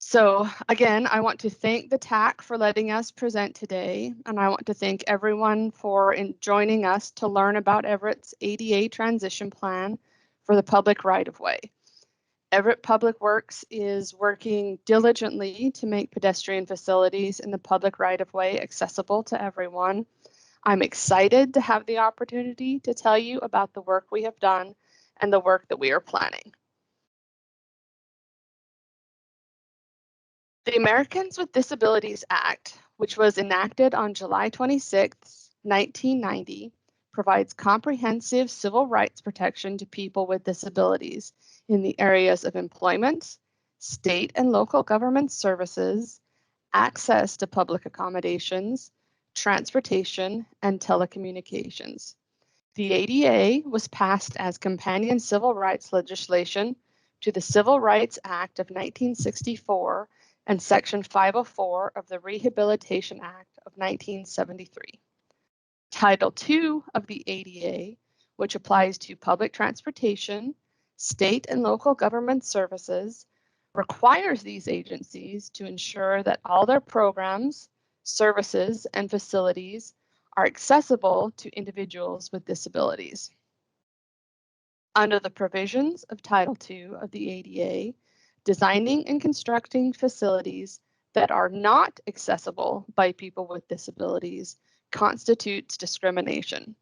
So again, I want to thank the TAC for letting us present today, and I want to thank everyone for joining us to learn about Everett's ADA transition plan for the public right-of-way. Everett Public Works is working diligently to make pedestrian facilities in the public right-of-way accessible to everyone. I'm excited to have the opportunity to tell you about the work we have done and the work that we are planning. The Americans with Disabilities Act, which was enacted on July 26, 1990, provides comprehensive civil rights protection to people with disabilities in the areas of employment, state and local government services, access to public accommodations, transportation, and telecommunications. The ADA was passed as companion civil rights legislation to the Civil Rights Act of 1964 and Section 504 of the Rehabilitation Act of 1973. Title II of the ADA, which applies to public transportation, state and local government services, requires these agencies to ensure that all their programs, services, and facilities are accessible to individuals with disabilities. Under the provisions of Title II of the ADA, designing and constructing facilities that are not accessible by people with disabilities constitutes discrimination.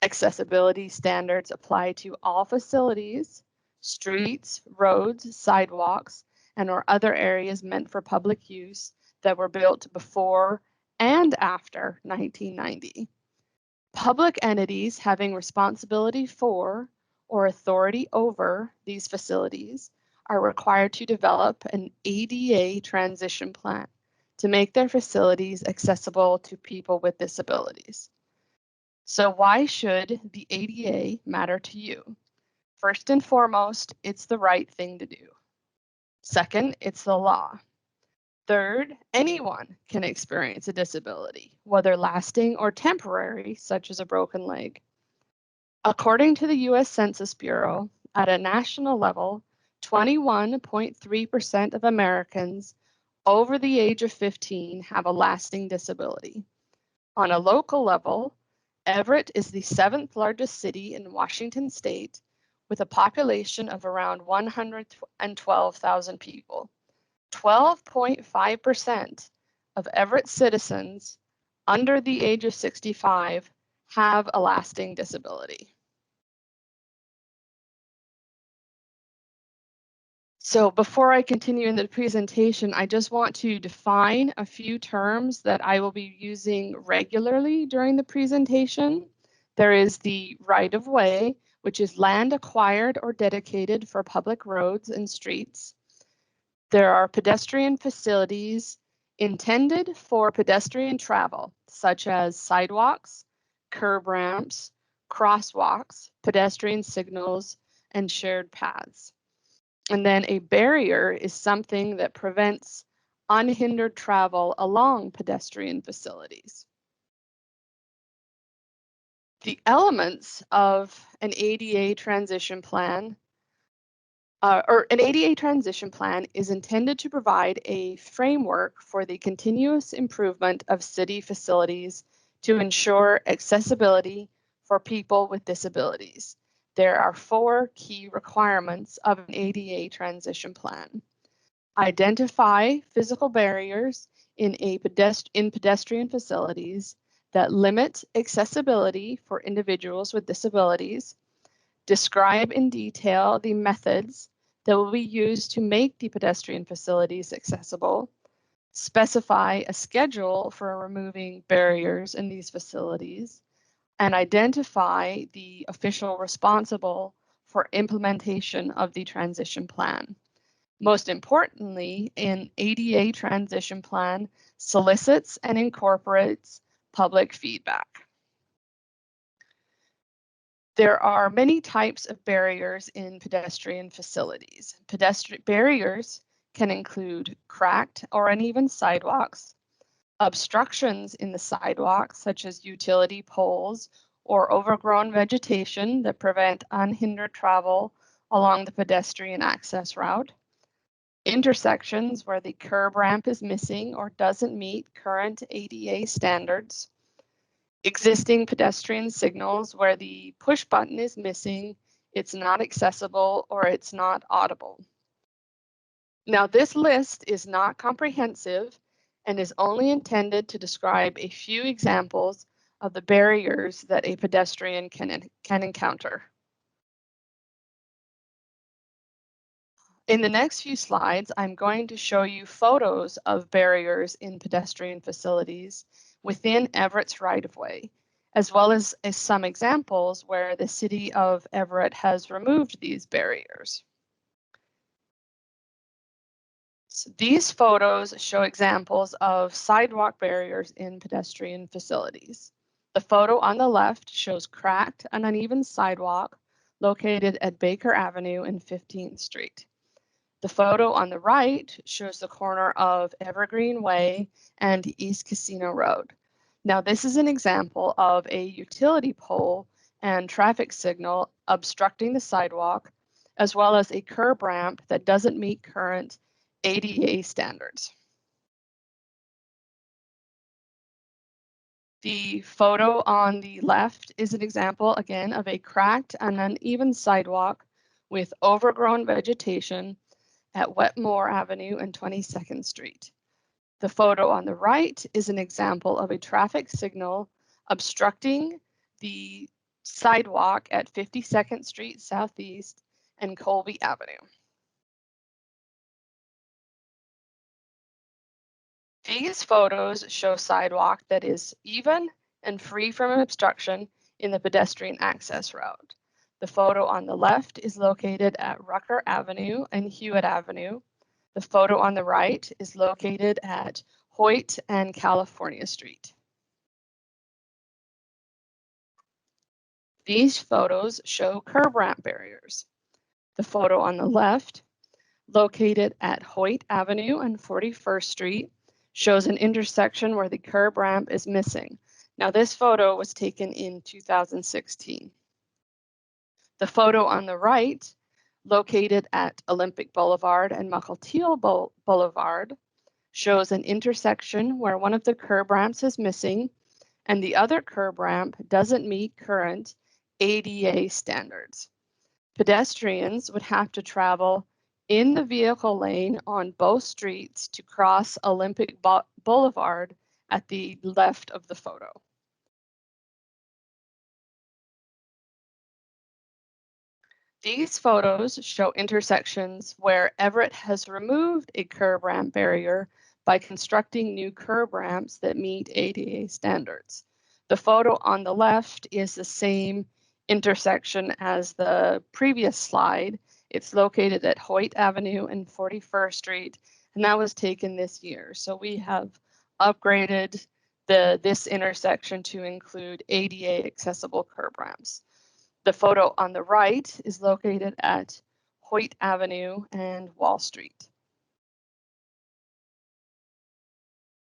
Accessibility standards apply to all facilities, streets, roads, sidewalks, and or other areas meant for public use that were built before and after 1990. Public entities having responsibility for or authority over these facilities are required to develop an ADA transition plan to make their facilities accessible to people with disabilities. So why should the ADA matter to you? First and foremost, it's the right thing to do. Second, it's the law. Third, anyone can experience a disability, whether lasting or temporary, such as a broken leg. According to the US Census Bureau, at a national level, 21.3% of Americans over the age of 15 have a lasting disability. On a local level, Everett is the 7th largest city in Washington state with a population of around 112,000 people. 12.5% of Everett citizens under the age of 65 have a lasting disability. So before I continue in the presentation, I just want to define a few terms that I will be using regularly during the presentation. There is the right-of-way, which is land acquired or dedicated for public roads and streets. There are pedestrian facilities intended for pedestrian travel, such as sidewalks, curb ramps, crosswalks, pedestrian signals, and shared paths. And then a barrier is something that prevents unhindered travel along pedestrian facilities. The elements of an ADA transition plan an ADA transition plan is intended to provide a framework for the continuous improvement of city facilities to ensure accessibility for people with disabilities. There are 4 key requirements of an ADA transition plan. Identify physical barriers in pedestrian facilities that limit accessibility for individuals with disabilities. Describe in detail the methods that will be used to make the pedestrian facilities accessible. Specify a schedule for removing barriers in these facilities, and identify the official responsible for implementation of the transition plan. Most importantly, an ADA transition plan solicits and incorporates public feedback. There are many types of barriers in pedestrian facilities. Pedestrian barriers can include cracked or uneven sidewalks, obstructions in the sidewalks, such as utility poles or overgrown vegetation that prevent unhindered travel along the pedestrian access route, intersections where the curb ramp is missing or doesn't meet current ADA standards, existing pedestrian signals where the push button is missing, it's not accessible, or it's not audible. Now, this list is not comprehensive and is only intended to describe a few examples of the barriers that a pedestrian can encounter. In the next few slides, I'm going to show you photos of barriers in pedestrian facilities within Everett's right-of-way, as well as some examples where the city of Everett has removed these barriers. So these photos show examples of sidewalk barriers in pedestrian facilities. The photo on the left shows cracked and uneven sidewalk located at Baker Avenue and 15th Street. The photo on the right shows the corner of Evergreen Way and East Casino Road. Now, this is an example of a utility pole and traffic signal obstructing the sidewalk, as well as a curb ramp that doesn't meet current ADA standards. The photo on the left is an example, again, of a cracked and uneven sidewalk with overgrown vegetation at Wetmore Avenue and 22nd Street. The photo on the right is an example of a traffic signal obstructing the sidewalk at 52nd Street Southeast and Colby Avenue. These photos show sidewalk that is even and free from obstruction in the pedestrian access route. The photo on the left is located at Rucker Avenue and Hewitt Avenue. The photo on the right is located at Hoyt and California Street. These photos show curb ramp barriers. The photo on the left, located at Hoyt Avenue and 41st Street, shows an intersection where the curb ramp is missing. Now, this photo was taken in 2016. The photo on the right, located at Olympic Boulevard and Mukilteo Boulevard, shows an intersection where one of the curb ramps is missing and the other curb ramp doesn't meet current ADA standards. Pedestrians would have to travel in the vehicle lane on both streets to cross Olympic Boulevard at the left of the photo. These photos show intersections where Everett has removed a curb ramp barrier by constructing new curb ramps that meet ADA standards. The photo on the left is the same intersection as the previous slide. It's located at Hoyt Avenue and 41st Street, and that was taken this year. So we have upgraded this intersection to include ADA accessible curb ramps. The photo on the right is located at Hoyt Avenue and Wall Street.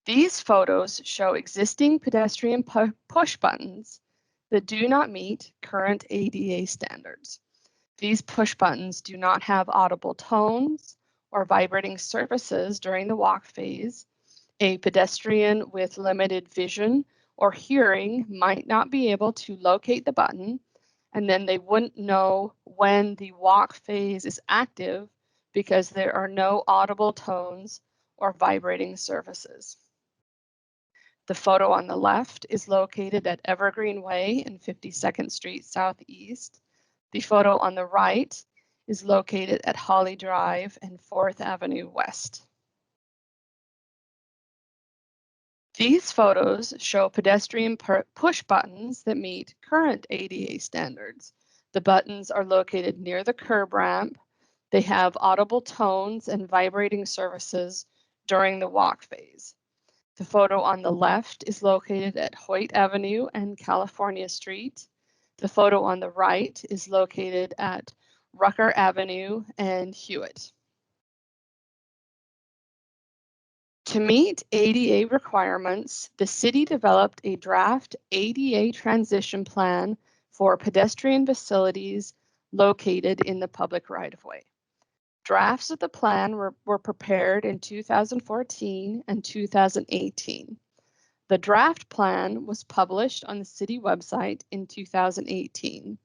These photos show existing pedestrian push buttons that do not meet current ADA standards. These push buttons do not have audible tones or vibrating surfaces during the walk phase. A pedestrian with limited vision or hearing might not be able to locate the button, and then they wouldn't know when the walk phase is active because there are no audible tones or vibrating surfaces. The photo on the left is located at Evergreen Way and 52nd Street Southeast. The photo on the right is located at Holly Drive and 4th Avenue West. These photos show pedestrian push buttons that meet current ADA standards. The buttons are located near the curb ramp. They have audible tones and vibrating surfaces during the walk phase. The photo on the left is located at Hoyt Avenue and California Street. The photo on the right is located at Rucker Avenue and Hewitt. To meet ADA requirements, the city developed a draft ADA transition plan for pedestrian facilities located in the public right-of-way. Drafts of the plan were prepared in 2014 and 2018. The draft plan was published on the city website in 2018.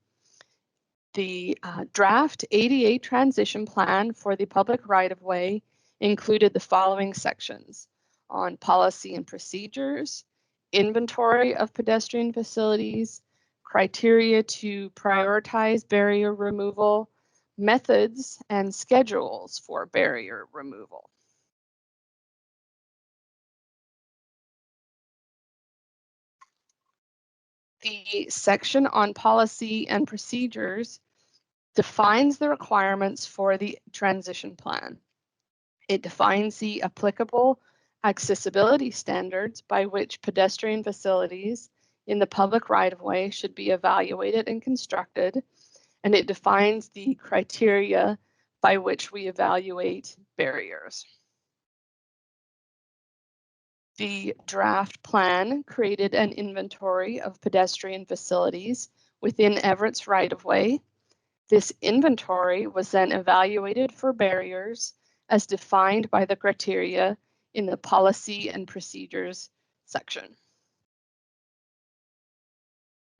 The draft ADA transition plan for the public right-of-way included the following sections on policy and procedures, inventory of pedestrian facilities, criteria to prioritize barrier removal, methods and schedules for barrier removal. The section on policy and procedures defines the requirements for the transition plan. It defines the applicable accessibility standards by which pedestrian facilities in the public right-of-way should be evaluated and constructed, and it defines the criteria by which we evaluate barriers. The draft plan created an inventory of pedestrian facilities within Everett's right-of-way. This inventory was then evaluated for barriers as defined by the criteria in the policy and procedures section.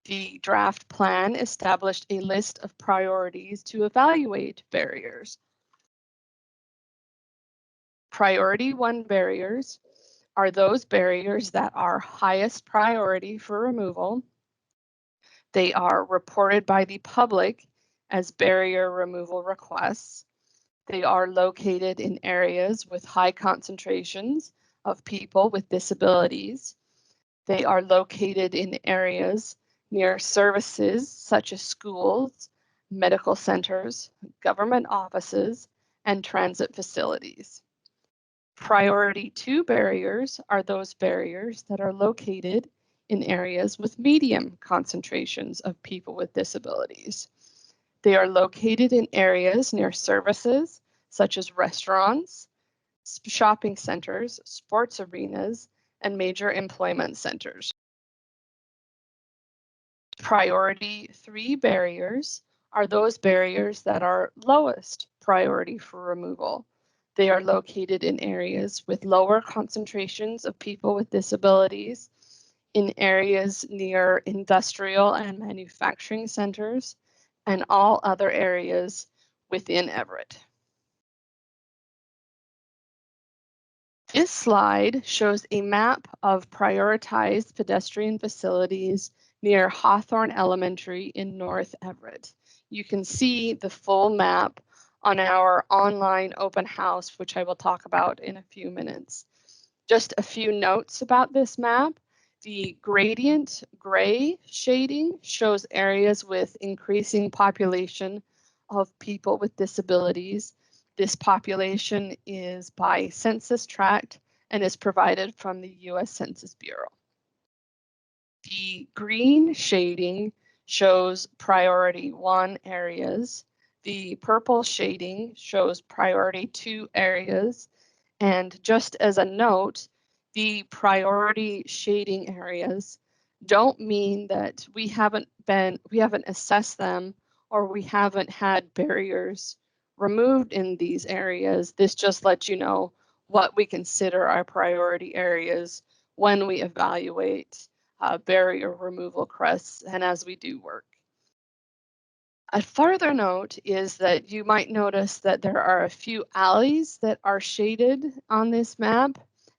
The draft plan established a list of priorities to evaluate barriers. Priority 1 barriers are those barriers that are highest priority for removal. They are reported by the public as barrier removal requests. They are located in areas with high concentrations of people with disabilities. They are located in areas near services such as schools, medical centers, government offices, and transit facilities. Priority 2 barriers are those barriers that are located in areas with medium concentrations of people with disabilities. They are located in areas near services such as restaurants, shopping centers, sports arenas, and major employment centers. Priority 3 barriers are those barriers that are lowest priority for removal. They are located in areas with lower concentrations of people with disabilities, in areas near industrial and manufacturing centers, and all other areas within Everett. This slide shows a map of prioritized pedestrian facilities near Hawthorne Elementary in North Everett. You can see the full map on our online open house, which I will talk about in a few minutes. Just a few notes about this map. The gradient gray shading shows areas with increasing population of people with disabilities. This population is by census tract and is provided from the U.S. Census Bureau. The green shading shows priority 1 areas. The purple shading shows priority 2 areas. And just as a note, the priority shading areas don't mean that we haven't assessed them or we haven't had barriers removed in these areas. This just lets you know what we consider our priority areas when we evaluate barrier removal crests and as we do work. A further note is that you might notice that there are a few alleys that are shaded on this map.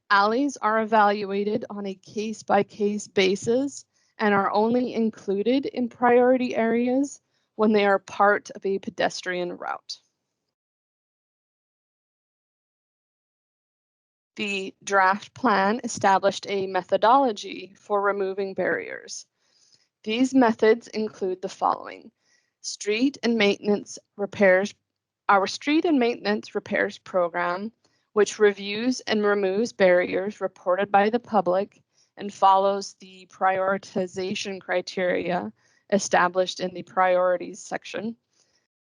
Alleys are evaluated on a case-by-case basis and are only included in priority areas when they are part of a pedestrian route. The draft plan established a methodology for removing barriers. These methods include the following: street and maintenance repairs. Our street and maintenance repairs program, which reviews and removes barriers reported by the public and follows the prioritization criteria established in the priorities section.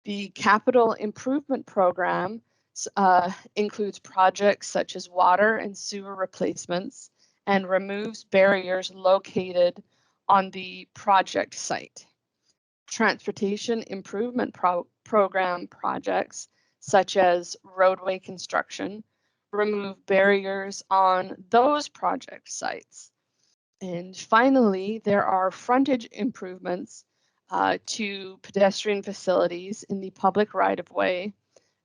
The capital improvement program includes projects such as water and sewer replacements and removes barriers located on the project site. Transportation improvement program projects such as roadway construction, remove barriers on those project sites. And finally, there are frontage improvements to pedestrian facilities in the public right-of-way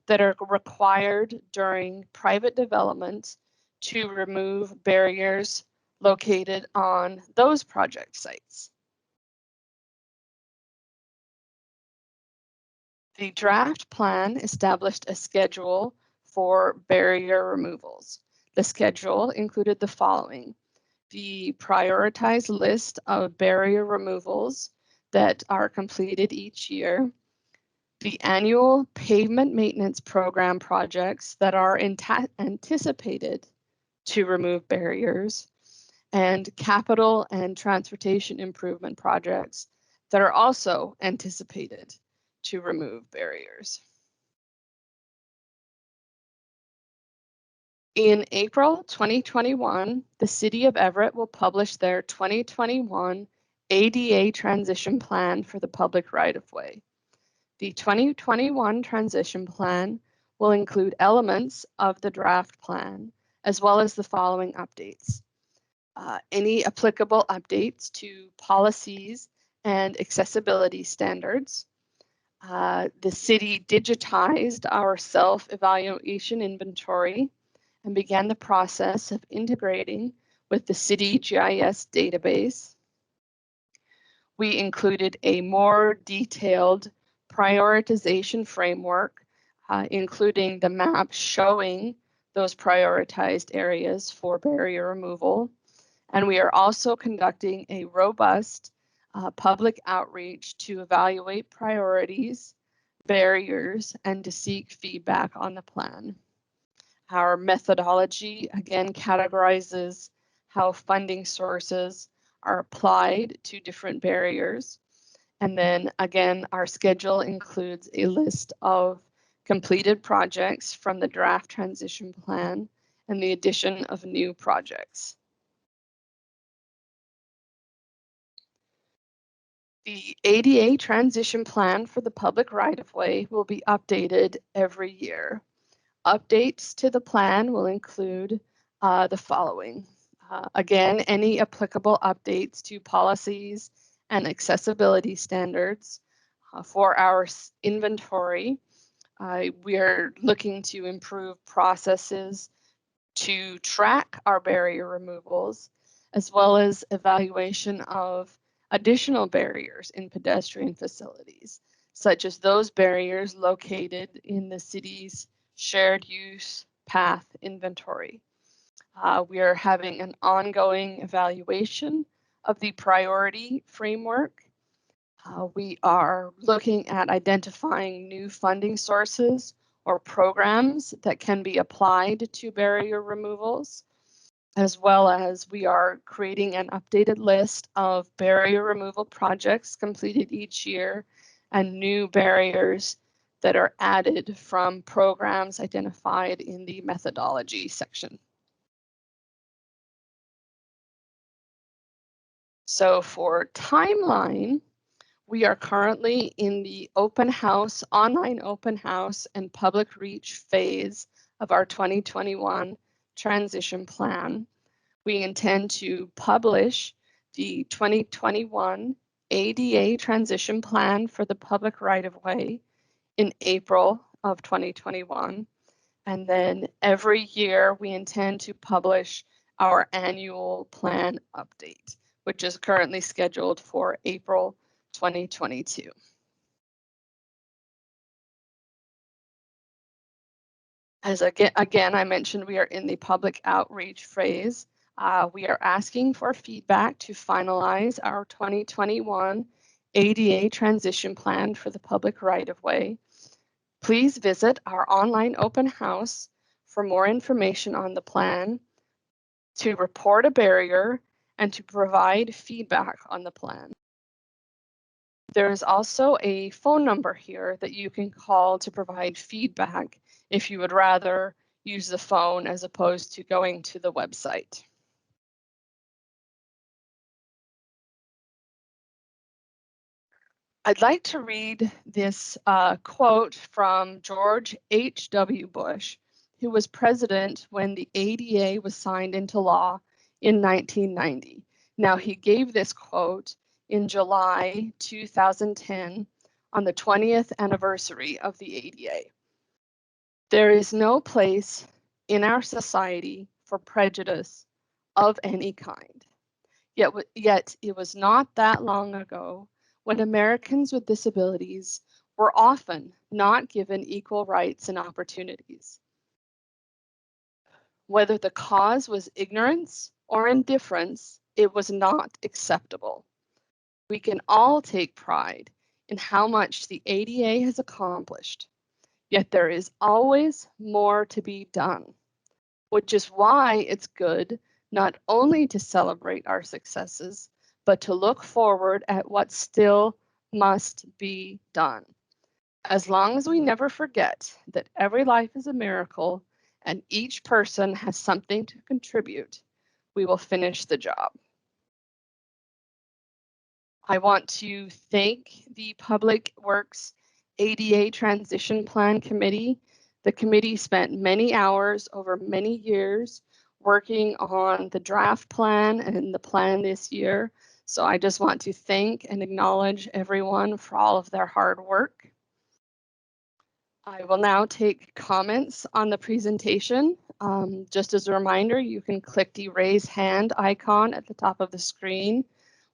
that are required during private development to remove barriers located on those project sites. The draft plan established a schedule for barrier removals. The schedule included the following: the prioritized list of barrier removals that are completed each year, the annual pavement maintenance program projects that are anticipated to remove barriers, and capital and transportation improvement projects that are also anticipated to remove barriers. In April 2021, the City of Everett will publish their 2021 ADA transition plan for the public right-of-way. The 2021 transition plan will include elements of the draft plan, as well as the following updates. Any applicable updates to policies and accessibility standards. The city digitized our self-evaluation inventory and began the process of integrating with the city GIS database. We included a more detailed prioritization framework, including the map showing those prioritized areas for barrier removal. And we are also conducting a robust public outreach to evaluate priorities, barriers, and to seek feedback on the plan. Our methodology, again, categorizes how funding sources are applied to different barriers. And then again, our schedule includes a list of completed projects from the draft transition plan and the addition of new projects. The ADA transition plan for the public right-of-way will be updated every year. Updates to the plan will include the following. Again, any applicable updates to policies and accessibility standards for our inventory. We are looking to improve processes to track our barrier removals, as well as evaluation of additional barriers in pedestrian facilities, such as those barriers located in the city's shared use path inventory. We are having an ongoing evaluation of the priority framework. We are looking at identifying new funding sources or programs that can be applied to barrier removals, as well as we are creating an updated list of barrier removal projects completed each year and new barriers that are added from programs identified in the methodology section. So for timeline, we are currently in the open house, online open house and public reach phase of our 2021 transition plan. We intend to publish the 2021 ADA transition plan for the public right-of-way in April of 2021. And then every year we intend to publish our annual plan update, which is currently scheduled for April 2022. As again, I mentioned we are in the public outreach phase. We are asking for feedback to finalize our 2021 ADA transition plan for the public right-of-way. Please visit our online open house for more information on the plan, to report a barrier, and to provide feedback on the plan. There is also a phone number here that you can call to provide feedback if you would rather use the phone as opposed to going to the website. I'd like to read this quote from George H.W. Bush, who was president when the ADA was signed into law in 1990. Now, he gave this quote in July 2010 on the 20th anniversary of the ADA. There is no place in our society for prejudice of any kind. Yet it was not that long ago when Americans with disabilities were often not given equal rights and opportunities. Whether the cause was ignorance or indifference, it was not acceptable. We can all take pride in how much the ADA has accomplished, yet there is always more to be done, which is why it's good not only to celebrate our successes, but to look forward at what still must be done. As long as we never forget that every life is a miracle and each person has something to contribute, we will finish the job. I want to thank the Public Works ADA Transition Plan Committee. The committee spent many hours over many years working on the draft plan and the plan this year. So I just want to thank and acknowledge everyone for all of their hard work. I will now take comments on the presentation. Just as a reminder, you can click the raise hand icon at the top of the screen.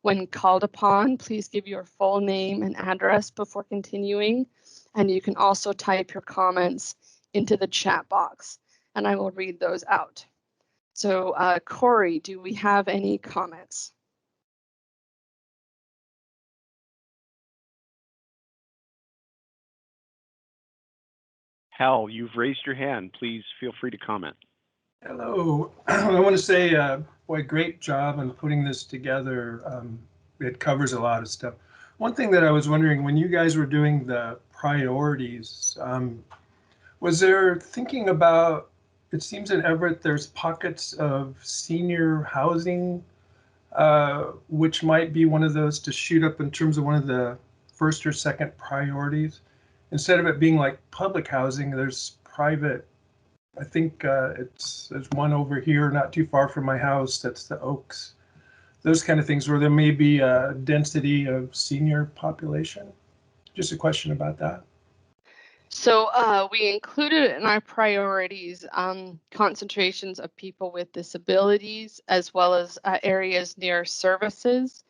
When called upon, please give your full name and address before continuing. And you can also type your comments into the chat box, and I will read those out. So Corey, do we have any comments? Hal, you've raised your hand. Please feel free to comment. Hello. I want to say, boy, great job on putting this together. It covers a lot of stuff. One thing that I was wondering, when you guys were doing the priorities, was there thinking about, it seems in Everett there's pockets of senior housing, which might be one of those to shoot up in terms of one of the first or second priorities. Instead of it being like public housing, there's private. I think there's one over here not too far from my house, that's the Oaks. Those kind of things where there may be a density of senior population. Just a question about that. So we included in our priorities concentrations of people with disabilities, as well as areas near services,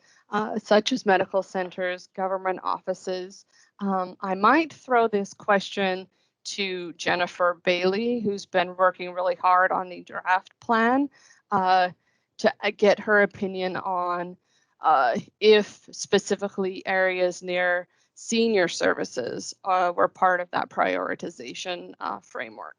such as medical centers, government offices. I might throw this question to Jennifer Bailey, who's been working really hard on the draft plan, to get her opinion on if specifically areas near senior services were part of that prioritization framework.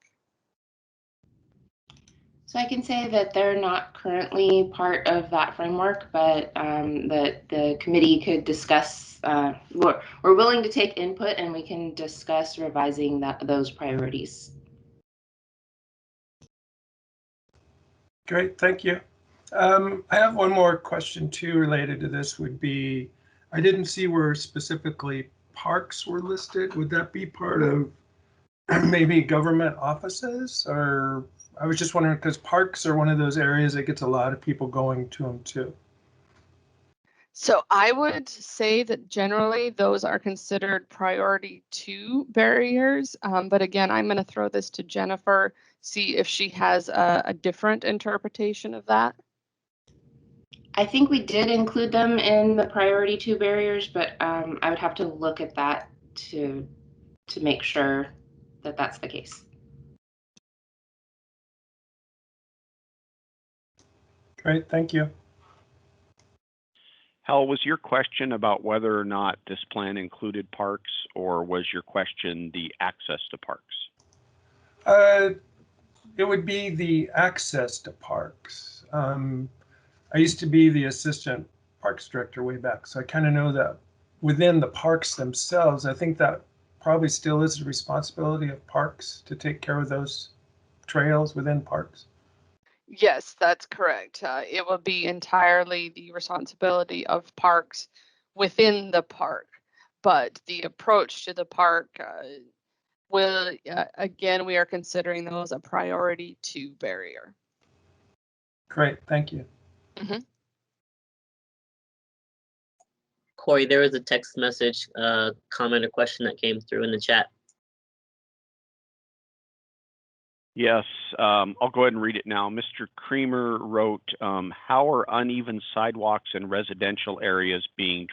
So I can say that they're not currently part of that framework, but that the committee could discuss, we're willing to take input and we can discuss revising those priorities. Great, thank you. I have one more question too related to this would be, I didn't see where specifically parks were listed. Would that be part of maybe government offices? Or I was just wondering, because parks are one of those areas that gets a lot of people going to them too. So I would say that generally those are considered priority 2 barriers. But again, I'm going to throw this to Jennifer, see if she has a different interpretation of that. I think we did include them in the priority 2 barriers, but I would have to look at that to make sure that that's the case. Great, thank you. Hal, was your question about whether or not this plan included parks, or was your question the access to parks? It would be the access to parks. I used to be the assistant parks director way back, so I kind of know that within the parks themselves, I think that probably still is the responsibility of parks to take care of those trails within parks. Yes, that's correct. It will be entirely the responsibility of parks within the park. but the approach to the park will, again, we are considering those a priority 2 barrier. Great, thank you. Corey, there was a text message, comment or question that came through in the chat. Yes, I'll go ahead and read it now. Mr. Creamer wrote, how are uneven sidewalks in residential areas being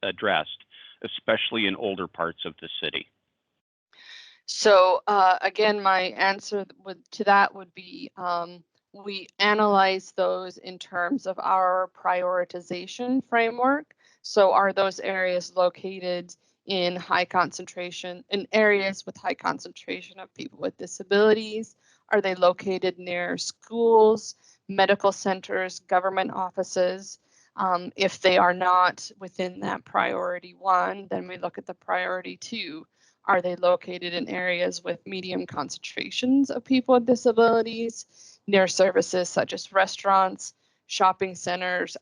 addressed, especially in older parts of the city? So again, my answer to that would be we analyze those in terms of our prioritization framework. So are those areas located in areas with high concentration of people with disabilities? Are they located near schools, medical centers, government offices? If they are not within that priority 1, then we look at the priority 2. Are they located in areas with medium concentrations of people with disabilities, near services such as restaurants, shopping centers,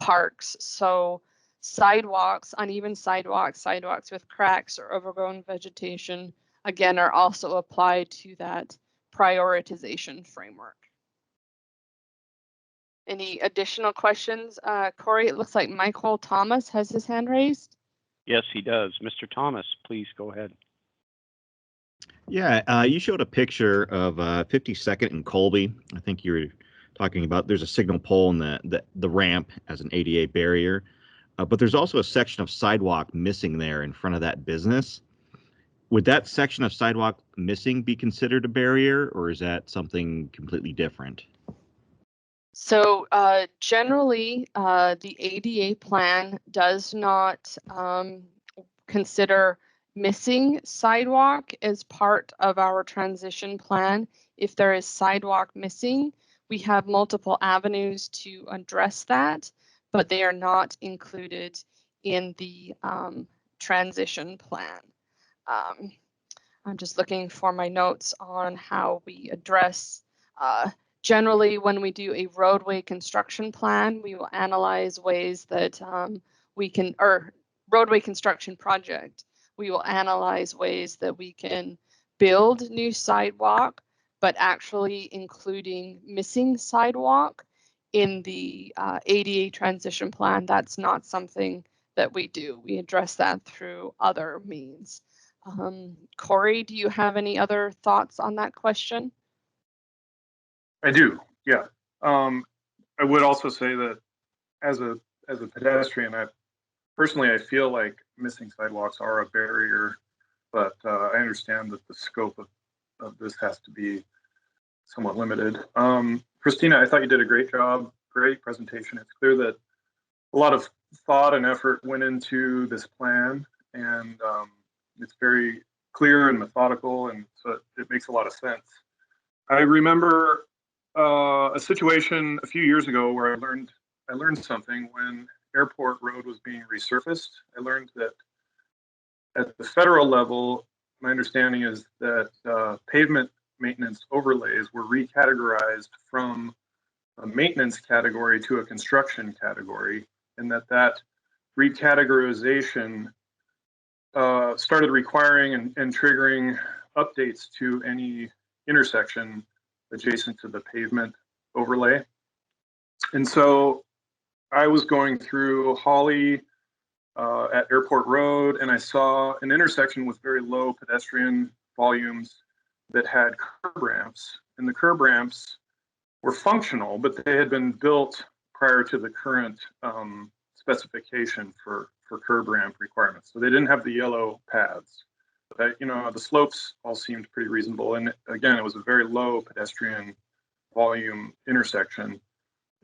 parks? So sidewalks, uneven sidewalks, sidewalks with cracks or overgrown vegetation, again, are also applied to that prioritization framework. Any additional questions? Corey, it looks like Michael Thomas has his hand raised. Yes, he does. Mr. Thomas, please go ahead. Yeah, you showed a picture of 52nd and Colby. I think you were talking about there's a signal pole in the ramp as an ADA barrier, but there's also a section of sidewalk missing there in front of that business. Would that section of sidewalk missing be considered a barrier, or is that something completely different? So generally, the ADA plan does not consider missing sidewalk as part of our transition plan. If there is sidewalk missing, we have multiple avenues to address that, but they are not included in the transition plan. I'm just looking for my notes on how we address. Generally, when we do a roadway construction plan, we will analyze ways that we can, or roadway construction project, we will analyze ways that we can build new sidewalk, but actually including missing sidewalk in the ADA transition plan, that's not something that we do. We address that through other means. Corey, do you have any other thoughts on that question? I do, yeah. I would also say that as a pedestrian, I feel like missing sidewalks are a barrier, but I understand that the scope of this has to be somewhat limited. Christina, I thought you did a great job, great presentation. It's clear that a lot of thought and effort went into this plan, and it's very clear and methodical, and so it makes a lot of sense. I remember a situation a few years ago where I learned something when Airport Road was being resurfaced. I learned that at the federal level, my understanding is that pavement maintenance overlays were recategorized from a maintenance category to a construction category, and that recategorization started requiring and triggering updates to any intersection adjacent to the pavement overlay. And so I was going through Holly at Airport Road, and I saw an intersection with very low pedestrian volumes that had curb ramps, and the curb ramps were functional, but they had been built prior to the current specification for curb ramp requirements. So they didn't have the yellow pads. But, the slopes all seemed pretty reasonable. And again, it was a very low pedestrian volume intersection.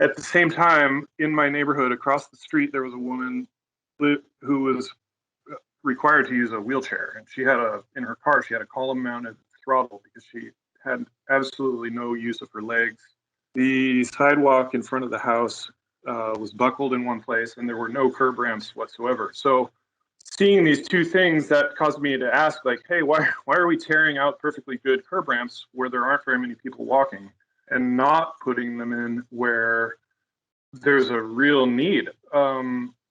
At the same time, in my neighborhood across the street, there was a woman who was required to use a wheelchair. And she had in her car, she had a column mounted throttle because she had absolutely no use of her legs. The sidewalk in front of the house was buckled in one place, and there were no curb ramps whatsoever. So seeing these two things, that caused me to ask, like, hey, why are we tearing out perfectly good curb ramps where there aren't very many people walking and not putting them in where there's a real need?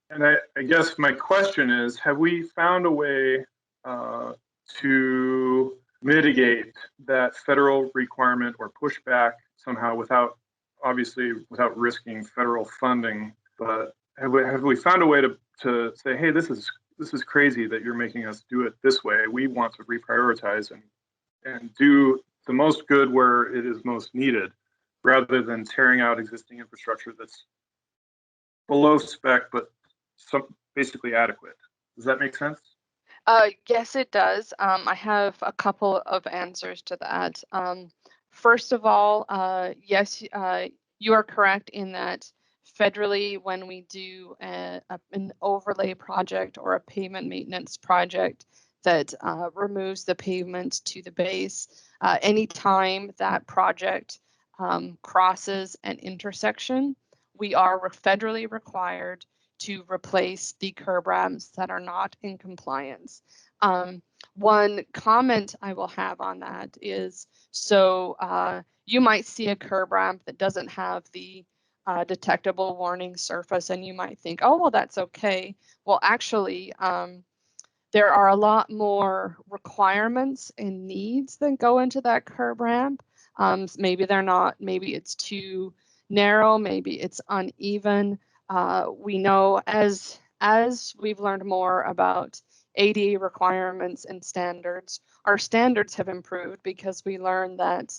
And I guess my question is, have we found a way to mitigate that federal requirement or push back somehow without, obviously, without risking federal funding? But have we found a way to say, hey, this is crazy that you're making us do it this way. We want to reprioritize and do the most good where it is most needed, rather than tearing out existing infrastructure that's below spec but basically adequate. Does that make sense? Yes, it does. I have a couple of answers to that. First of all, yes, you are correct in that federally, when we do an overlay project or a pavement maintenance project that removes the pavement to the base, anytime that project crosses an intersection, we are federally required to replace the curb ramps that are not in compliance. One comment I will have on that is, so you might see a curb ramp that doesn't have the detectable warning surface, and you might think, oh, well, that's okay. Well, actually, there are a lot more requirements and needs that go into that curb ramp. Maybe they're not, maybe it's too narrow, maybe it's uneven. We know as we've learned more about ADA requirements and standards, our standards have improved because we learned that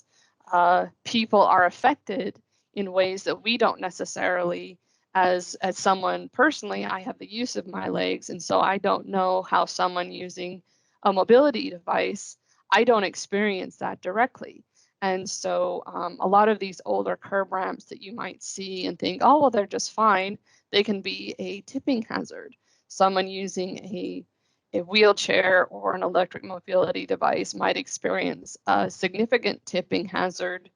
people are affected in ways that we don't necessarily. As someone personally, I have the use of my legs, and so I don't know how someone using a mobility device, I don't experience that directly. And so a lot of these older curb ramps that you might see and think, oh, well, they're just fine, they can be a tipping hazard. Someone using a wheelchair or an electric mobility device might experience a significant tipping hazard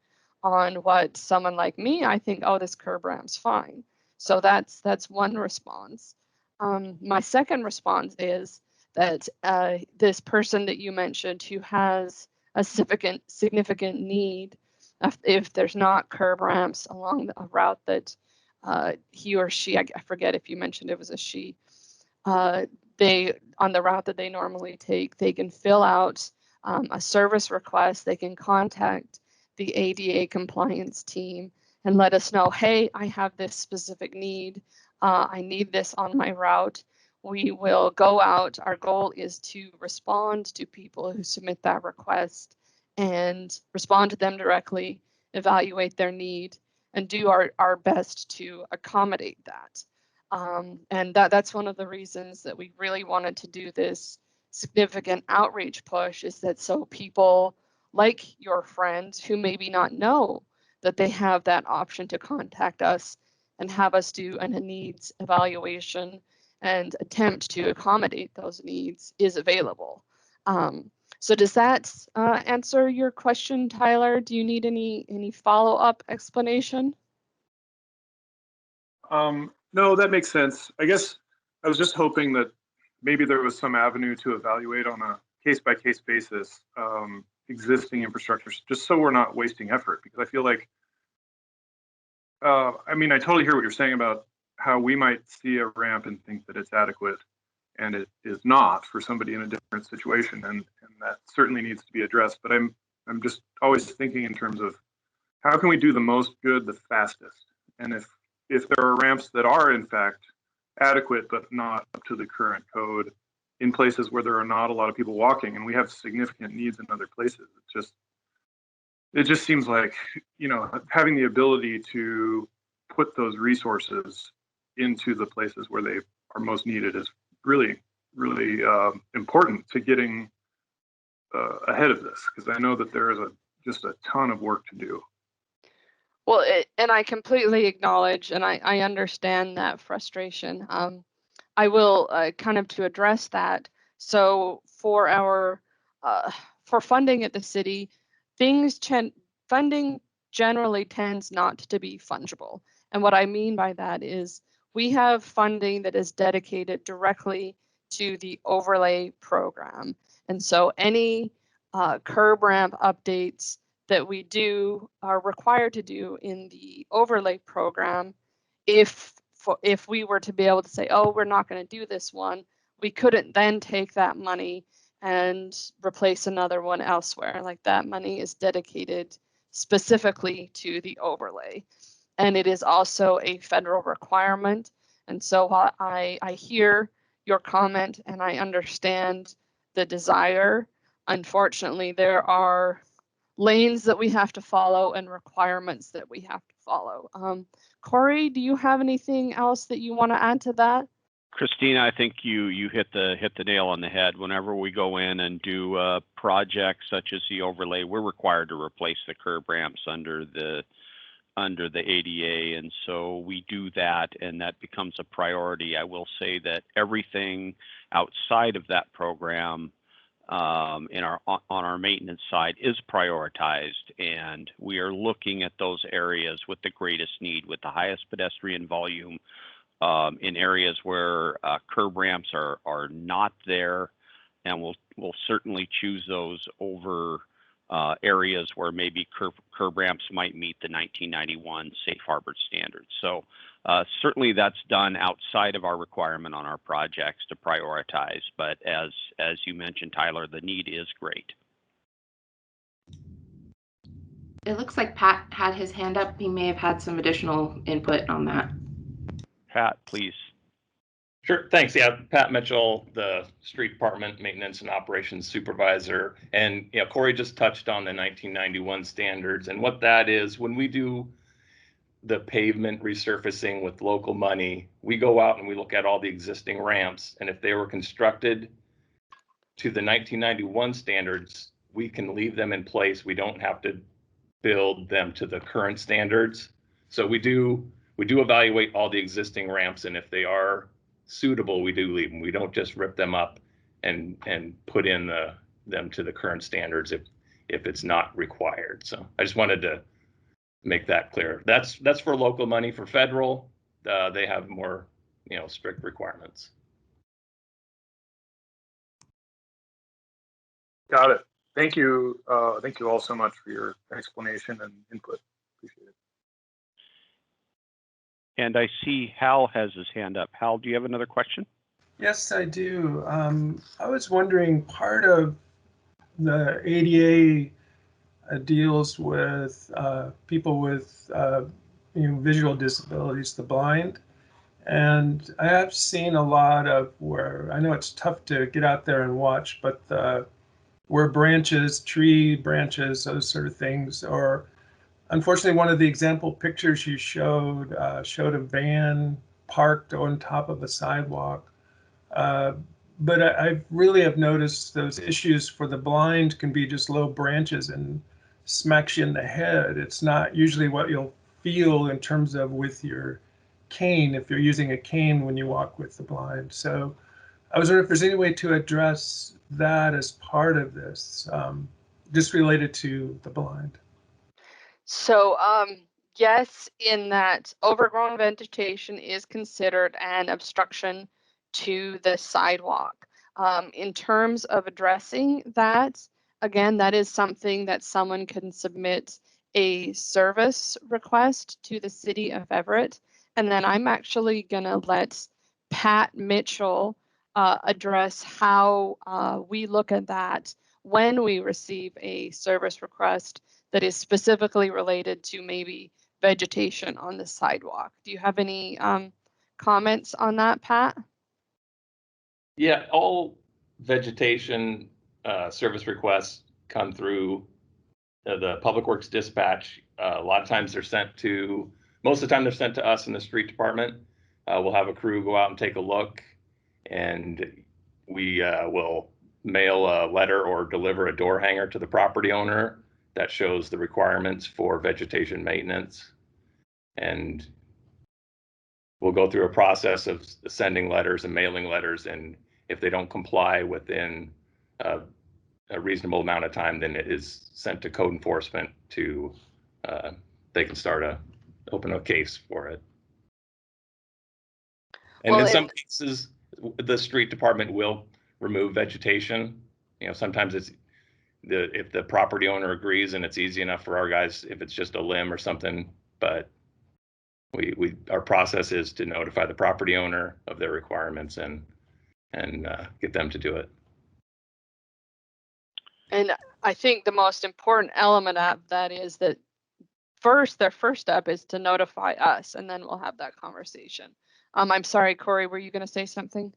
on what someone like me, I think, oh, this curb ramp's fine. So that's one response. My second response is that this person that you mentioned who has a significant need, if there's not curb ramps along a route that he or she, I forget if you mentioned it was a she, they, on the route that they normally take, they can fill out a service request. They can contact the ADA compliance team and let us know, hey, I have this specific need. I need this on my route. We will go out. Our goal is to respond to people who submit that request and respond to them directly, evaluate their need, and do our best to accommodate that. And that's one of the reasons that we really wanted to do this significant outreach push, is that so people like your friends who maybe not know that they have that option to contact us and have us do a needs evaluation and attempt to accommodate those needs is available. So does that answer your question, Tyler? Do you need any follow-up explanation? No, that makes sense. I guess I was just hoping that maybe there was some avenue to evaluate on a case-by-case basis existing infrastructure, just so we're not wasting effort. Because I feel like, I mean, I totally hear what you're saying about how we might see a ramp and think that it's adequate, and it is not for somebody in a different situation, and that certainly needs to be addressed. But I'm just always thinking in terms of how can we do the most good the fastest, and if there are ramps that are in fact adequate but not up to the current code in places where there are not a lot of people walking, and we have significant needs in other places, it just seems like, you know, having the ability to put those resources into the places where they are most needed is really, really important to getting ahead of this, because I know that there is just a ton of work to do. Well, and I completely acknowledge and I understand that frustration. I will kind of to address that. So for our for funding at the city, funding generally tends not to be fungible. And what I mean by that is we have funding that is dedicated directly to the overlay program. And so any curb ramp updates that we are required to do in the overlay program, if if we were to be able to say, oh, we're not going to do this one, we couldn't then take that money and replace another one elsewhere. Like, that money is dedicated specifically to the overlay. And it is also a federal requirement. And so while I hear your comment and I understand the desire, unfortunately, there are lanes that we have to follow and requirements that we have to follow. Corey, do you have anything else that you want to add to that? Christina, I think you hit the nail on the head. Whenever we go in and do projects such as the overlay, we're required to replace the curb ramps under the ADA, and so we do that, and that becomes a priority. I will say that everything outside of that program on our maintenance side is prioritized, and we are looking at those areas with the greatest need, with the highest pedestrian volume, in areas where curb ramps are not there, and we'll certainly choose those over areas where maybe curb ramps might meet the 1991 Safe Harbor standards. So certainly that's done outside of our requirement on our projects to prioritize. But as you mentioned, Tyler, the need is great. It looks like Pat had his hand up. He may have had some additional input on that. Pat, please. Sure, thanks. Yeah, Pat Mitchell, the Street Department Maintenance and Operations Supervisor. And Corey just touched on the 1991 standards. And what that is, when we do the pavement resurfacing with local money, we go out and we look at all the existing ramps. And if they were constructed to the 1991 standards, we can leave them in place. We don't have to build them to the current standards. So we do evaluate all the existing ramps, and if they are suitable, we do leave them. We don't just rip them up and put in them to the current standards if it's not required. So I just wanted to make that clear. That's for local money. For federal, they have more strict requirements. Got it. Thank you. Thank you all so much for your explanation and input. Appreciate it. And I see Hal has his hand up. Hal, do you have another question? Yes, I do. I was wondering, part of the ADA deals with people with visual disabilities, the blind. And I have seen a lot of where, I know it's tough to get out there and watch, but where branches, tree branches, those sort of things, or unfortunately, one of the example pictures you showed showed a van parked on top of a sidewalk. But I really have noticed those issues for the blind can be just low branches and smacks you in the head. It's not usually what you'll feel in terms of with your cane, if you're using a cane when you walk with the blind. So I was wondering if there's any way to address that as part of this, just related to the blind. So yes, in that overgrown vegetation is considered an obstruction to the sidewalk. In terms of addressing that, again, that is something that someone can submit a service request to the city of Everett. And then I'm actually going to let Pat Mitchell address how we look at that when we receive a service request that is specifically related to maybe vegetation on the sidewalk. Do you have any comments on that, Pat? Yeah, all vegetation service requests come through the Public Works dispatch. A lot of times they're sent to, most of the time they're sent to us in the street department. We'll have a crew go out and take a look, and we will mail a letter or deliver a door hanger to the property owner that shows the requirements for vegetation maintenance. And we'll go through a process of sending letters and mailing letters, and if they don't comply within a reasonable amount of time, then it is sent to code enforcement to they can start open a case for it. And in some cases, the street department will remove vegetation. Sometimes it's if the property owner agrees and it's easy enough for our guys, if it's just a limb or something, but our process is to notify the property owner of their requirements and get them to do it. And I think the most important element of that is that their first step is to notify us, and then we'll have that conversation. I'm sorry, Corey, were you going to say something?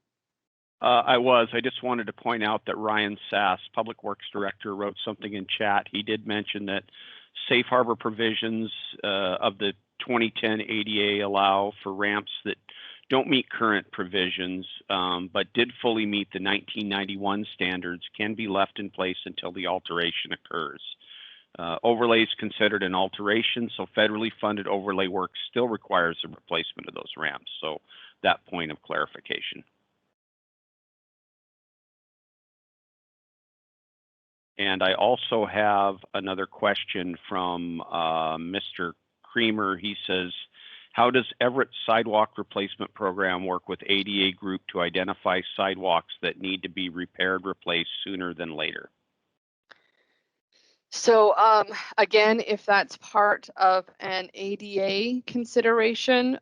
I just wanted to point out that Ryan Sass, Public Works Director, wrote something in chat. He did mention that safe harbor provisions of the 2010 ADA allow for ramps that don't meet current provisions, but did fully meet the 1991 standards, can be left in place until the alteration occurs. Overlay is considered an alteration, so federally funded overlay work still requires a replacement of those ramps. So that point of clarification. And I also have another question from Mr. Creamer. He says, how does Everett Sidewalk Replacement Program work with ADA Group to identify sidewalks that need to be repaired, replaced sooner than later? So again, if that's part of an ADA consideration,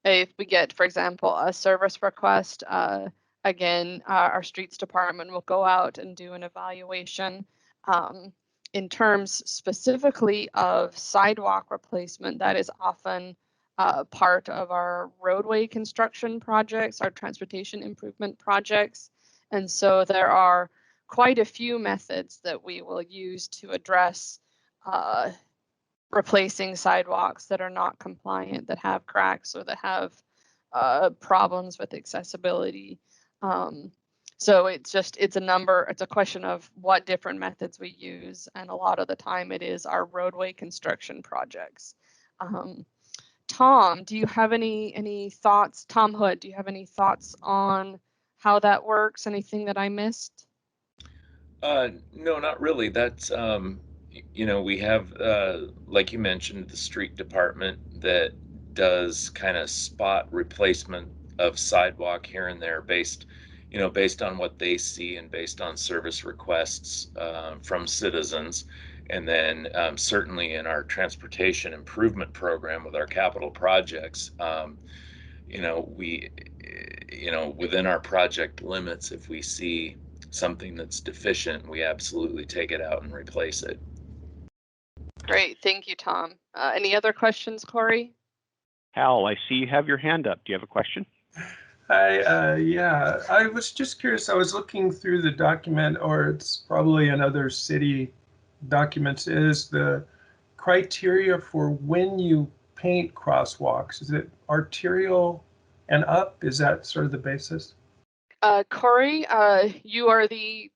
if we get, for example, a service request, again, our streets department will go out and do an evaluation. In terms specifically of sidewalk replacement, that is often part of our roadway construction projects, our transportation improvement projects. And so there are quite a few methods that we will use to address replacing sidewalks that are not compliant, that have cracks or that have problems with accessibility. So it's a question of what different methods we use. And a lot of the time it is our roadway construction projects. Tom, do you have any thoughts? Tom Hood, do you have any thoughts on how that works? Anything that I missed? No, not really. That's, we have, like you mentioned, the street department that does kind of spot replacement of sidewalk here and there based on what they see and based on service requests from citizens. And then certainly in our transportation improvement program with our capital projects, within our project limits, if we see something that's deficient, we absolutely take it out and replace it. Great, thank you, Tom. Any other questions, Corey? Hal, I see you have your hand up. Do you have a question? Yeah, I was just curious. I was looking through the document, or it's probably another city documents, is the criteria for when you paint crosswalks. Is it arterial and up? Is that sort of the basis? Corey, you are the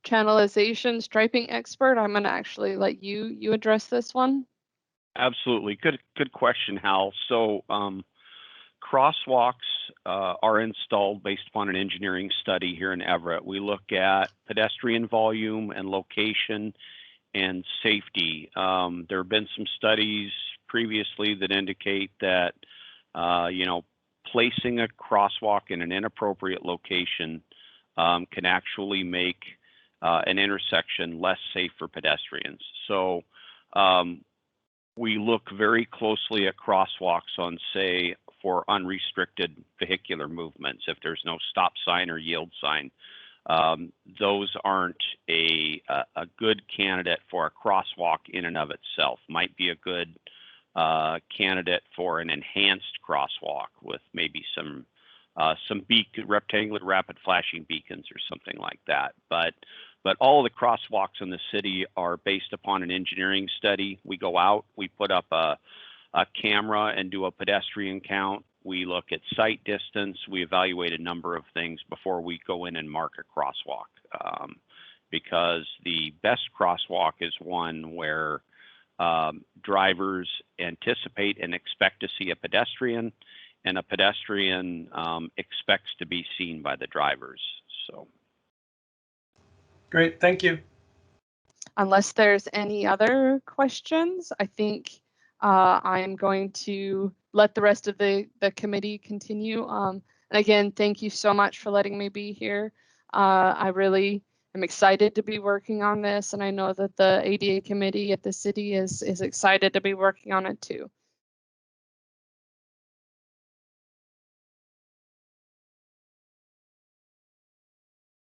channelization striping expert. I'm going to actually let you address this one. Absolutely. Good question, Hal. So crosswalks are installed based upon an engineering study here in Everett. We look at pedestrian volume and location and safety. There have been some studies previously that indicate that, placing a crosswalk in an inappropriate location can actually make an intersection less safe for pedestrians. So we look very closely at crosswalks on, say, for unrestricted vehicular movements. If there's no stop sign or yield sign, those aren't a good candidate for a crosswalk in and of itself. Might be a good candidate for an enhanced crosswalk with maybe some rectangular rapid flashing beacons or something like that. But all the crosswalks in the city are based upon an engineering study. We go out, we put up a camera and do a pedestrian count. We look at sight distance. We evaluate a number of things before we go in and mark a crosswalk, because the best crosswalk is one where drivers anticipate and expect to see a pedestrian, and a pedestrian expects to be seen by the drivers. So. Great, thank you. Unless there's any other questions, I think I'm going to let the rest of the committee continue. And again, thank you so much for letting me be here. I really am excited to be working on this, and I know that the ADA committee at the city is excited to be working on it too.